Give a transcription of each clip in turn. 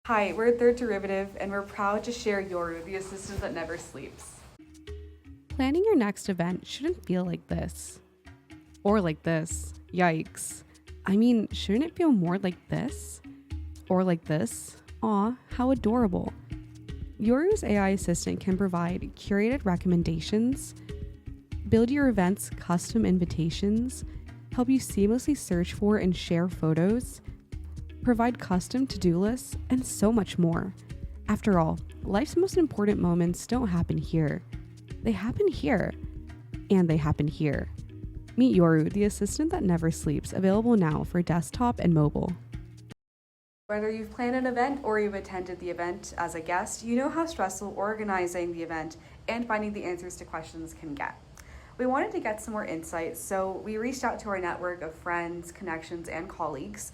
Hi, we're Third Derivative, and we're proud to share Yorru, the assistant that never sleeps. Planning your next event shouldn't feel like this. Or like this. Yikes. I mean, shouldn't it feel more like this? Or like this? Aw, how adorable. Yorru's AI assistant can provide curated recommendations, build your event's custom invitations, help you seamlessly search for and share photos, provide custom to-do lists, and so much more. After all, life's most important moments don't happen here. They happen here. And they happen here. Meet Yorru, the assistant that never sleeps, available now for desktop and mobile. Whether you've planned an event or you've attended the event as a guest, you know how stressful organizing the event and finding the answers to questions can get. We wanted to get some more insight, so we reached out to our network of friends, connections, and colleagues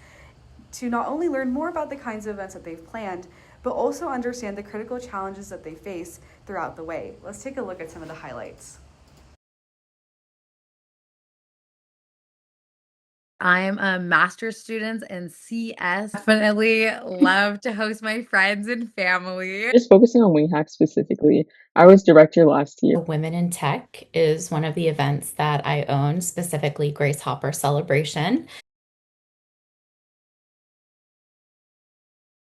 to not only learn more about the kinds of events that they've planned, but also understand the critical challenges that they face throughout the way. Let's take a look at some of the highlights. I'm a master's student in CS. Definitely love to host my friends and family. Just focusing on Wing Hack specifically, I was director last year. Women in Tech is one of the events that I own, specifically Grace Hopper Celebration.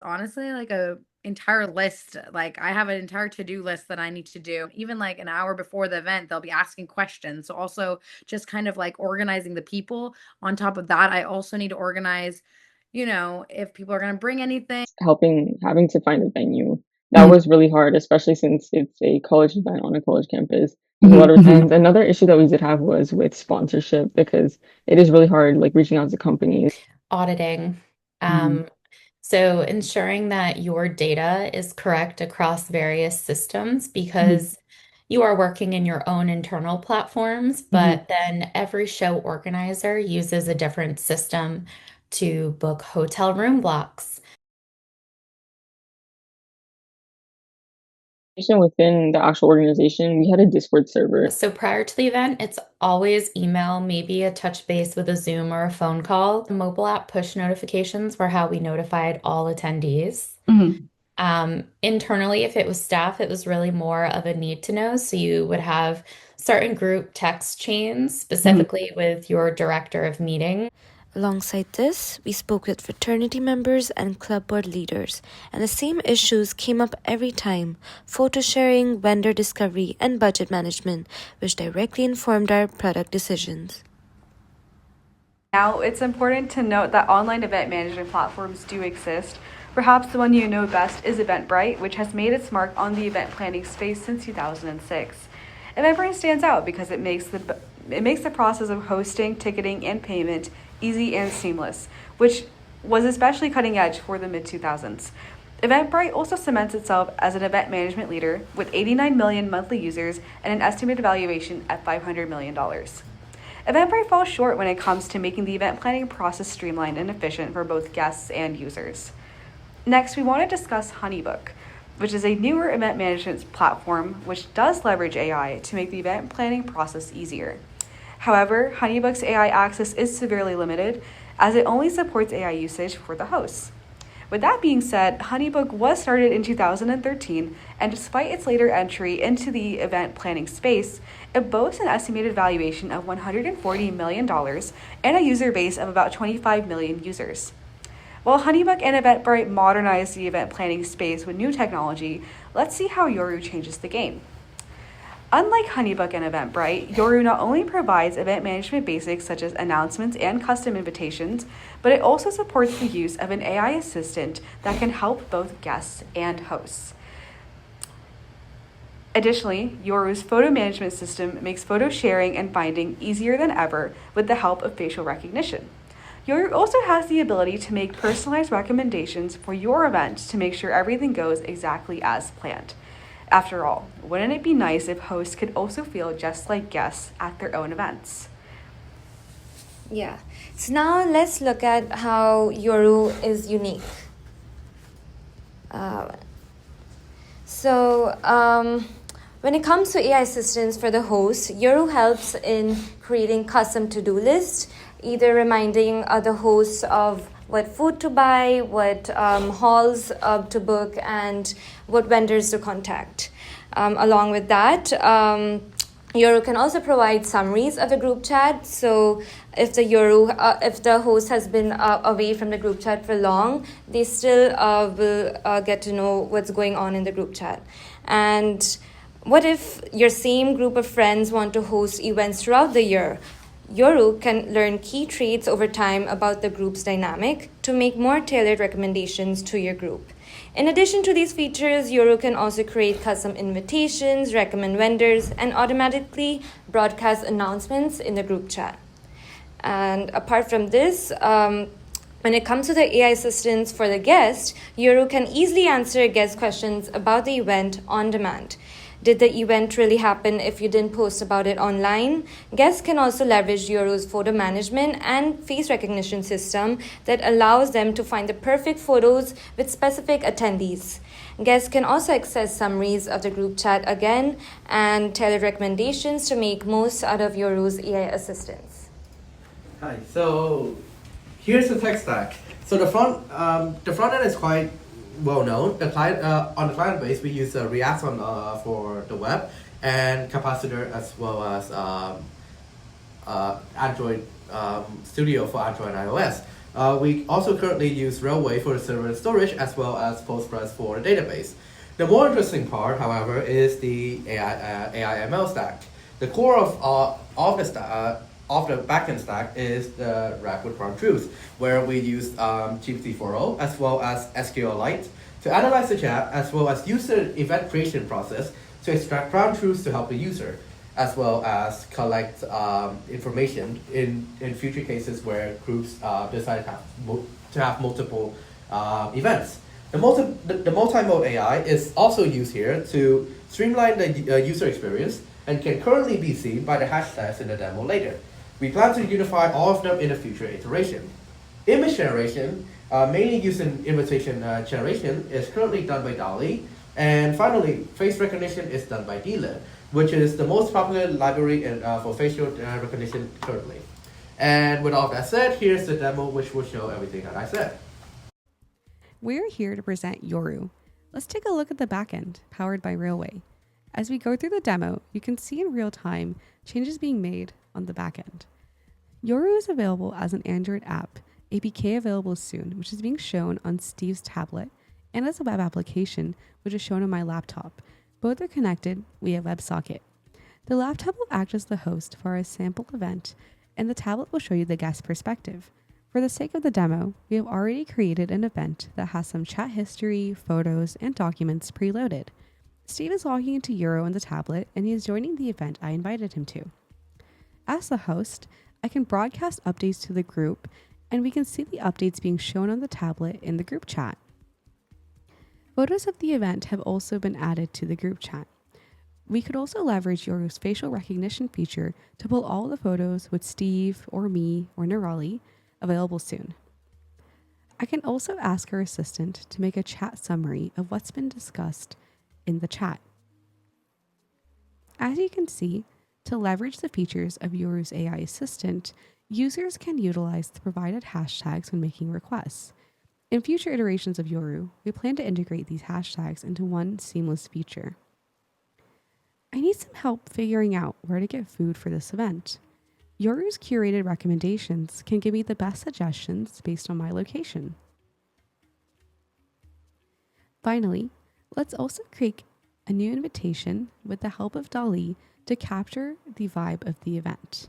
Honestly, like a entire list. Like I have an entire to-do list that I need to do. Even like an hour before the event, they'll be asking questions. So also just kind of like organizing the people. On top of that, I also need to organize, if people are going to bring anything. Having to find a venue. That was really hard, especially since it's a college event on a college campus. There's a lot of, and another issue that we did have was with sponsorship because it is really hard, like reaching out to companies. Auditing. So ensuring that your data is correct across various systems because you are working in your own internal platforms, but then every show organizer uses a different system to book hotel room blocks. Within the actual organization, we had a Discord server. So prior to the event, it's always email, maybe a touch base with a Zoom or a phone call. The mobile app push notifications were how we notified all attendees. Internally, if it was staff, it was really more of a need to know. So you would have certain group text chains, specifically with your director of meeting. Alongside this, we spoke with fraternity members and club board leaders, and the same issues came up every time: photo sharing, vendor discovery, and budget management, which directly informed our product decisions. Now, it's important to note that online event management platforms do exist. Perhaps the one you know best is Eventbrite, which has made its mark on the event planning space since 2006. Eventbrite stands out because it makes the process of hosting, ticketing, and payment easy and seamless, which was especially cutting edge for the mid-2000s. Eventbrite also cements itself as an event management leader with 89 million monthly users and an estimated valuation at $500 million. Eventbrite falls short when it comes to making the event planning process streamlined and efficient for both guests and users. Next, we want to discuss Honeybook, which is a newer event management platform which does leverage AI to make the event planning process easier. However, Honeybook's AI access is severely limited as it only supports AI usage for the hosts. With that being said, Honeybook was started in 2013, and despite its later entry into the event planning space, it boasts an estimated valuation of $140 million and a user base of about 25 million users. While Honeybook and Eventbrite modernize the event planning space with new technology, let's see how Yorru changes the game. Unlike Honeybook and Eventbrite, Yorru not only provides event management basics such as announcements and custom invitations, but it also supports the use of an AI assistant that can help both guests and hosts. Additionally, Yorru's photo management system makes photo sharing and finding easier than ever with the help of facial recognition. Yorru also has the ability to make personalized recommendations for your event to make sure everything goes exactly as planned. After all, wouldn't it be nice if hosts could also feel just like guests at their own events? Yeah. So now let's look at how Yorru is unique. When it comes to AI assistance for the host, Yorru helps in creating custom to-do lists, either reminding the hosts of what food to buy, what halls to book, and what vendors to contact. Along with that, Yorru can also provide summaries of the group chat. So if if the host has been away from the group chat for long, they still will get to know what's going on in the group chat. And what if your same group of friends want to host events throughout the year? Yorru can learn key traits over time about the group's dynamic to make more tailored recommendations to your group. In addition to these features, Yorru can also create custom invitations, recommend vendors, and automatically broadcast announcements in the group chat. And apart from this, when it comes to the AI assistance for the guest, Yorru can easily answer guest questions about the event on demand. Did the event really happen if you didn't post about it online? Guests can also leverage Yorru's photo management and face recognition system that allows them to find the perfect photos with specific attendees. Guests can also access summaries of the group chat again and tailored recommendations to make most out of Yorru's AI assistance. Hi. So here's the tech stack. So the front end is quite well known. The client on the client base, we use React for the web and Capacitor as well as Android Studio for Android and iOS. We also currently use Railway for the server and storage as well as Postgres for the database. The more interesting part, however, is the AI ML stack. The core of the backend stack is the RAG with ground truth, where we use GPT-4o as well as SQLite to analyze the chat, as well as use the event creation process to extract ground truths to help the user, as well as collect information in future cases where groups decide to have multiple events. The multimode AI is also used here to streamline the user experience and can currently be seen by the hashtags in the demo later. We plan to unify all of them in a future iteration. Image generation, mainly using invitation generation, is currently done by DALL-E. And finally, face recognition is done by DLIT, which is the most popular library for facial recognition currently. And with all that said, here's the demo which will show everything that I said. We're here to present Yorru. Let's take a look at the backend, powered by Railway. As we go through the demo, you can see in real time changes being made on the backend. Yorru is available as an Android app, APK available soon, which is being shown on Steve's tablet, and as a web application, which is shown on my laptop. Both are connected via WebSocket. The laptop will act as the host for a sample event, and the tablet will show you the guest perspective. For the sake of the demo, we have already created an event that has some chat history, photos, and documents preloaded. Steve is logging into Yorru on the tablet, and he is joining the event I invited him to. As the host, I can broadcast updates to the group, and we can see the updates being shown on the tablet in the group chat. Photos of the event have also been added to the group chat. We could also leverage Yorru's facial recognition feature to pull all the photos with Steve or me or Nirali, available soon. I can also ask our assistant to make a chat summary of what's been discussed in the chat. As you can see, to leverage the features of Yorru's AI assistant, users can utilize the provided hashtags when making requests. In future iterations of Yorru, we plan to integrate these hashtags into one seamless feature. I need some help figuring out where to get food for this event. Yorru's curated recommendations can give me the best suggestions based on my location. Finally, let's also create a new invitation with the help of DALL-E to capture the vibe of the event.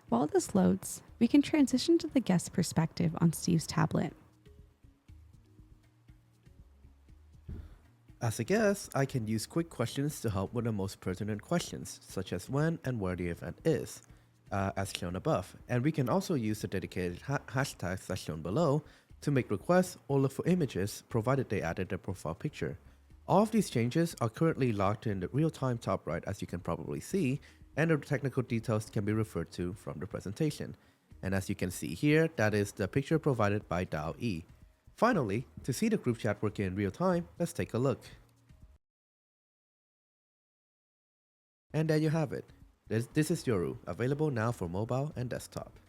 While this loads, we can transition to the guest perspective on Steve's tablet. As a guest, I can use quick questions to help with the most pertinent questions, such as when and where the event is, as shown above. And we can also use the dedicated hashtags as shown below to make requests or look for images, provided they added their profile picture. All of these changes are currently logged in the real-time top right, as you can probably see, and the technical details can be referred to from the presentation. And as you can see here, that is the picture provided by DALL-E. Finally, to see the group chat working in real time, let's take a look. And there you have it. This is Yorru, available now for mobile and desktop.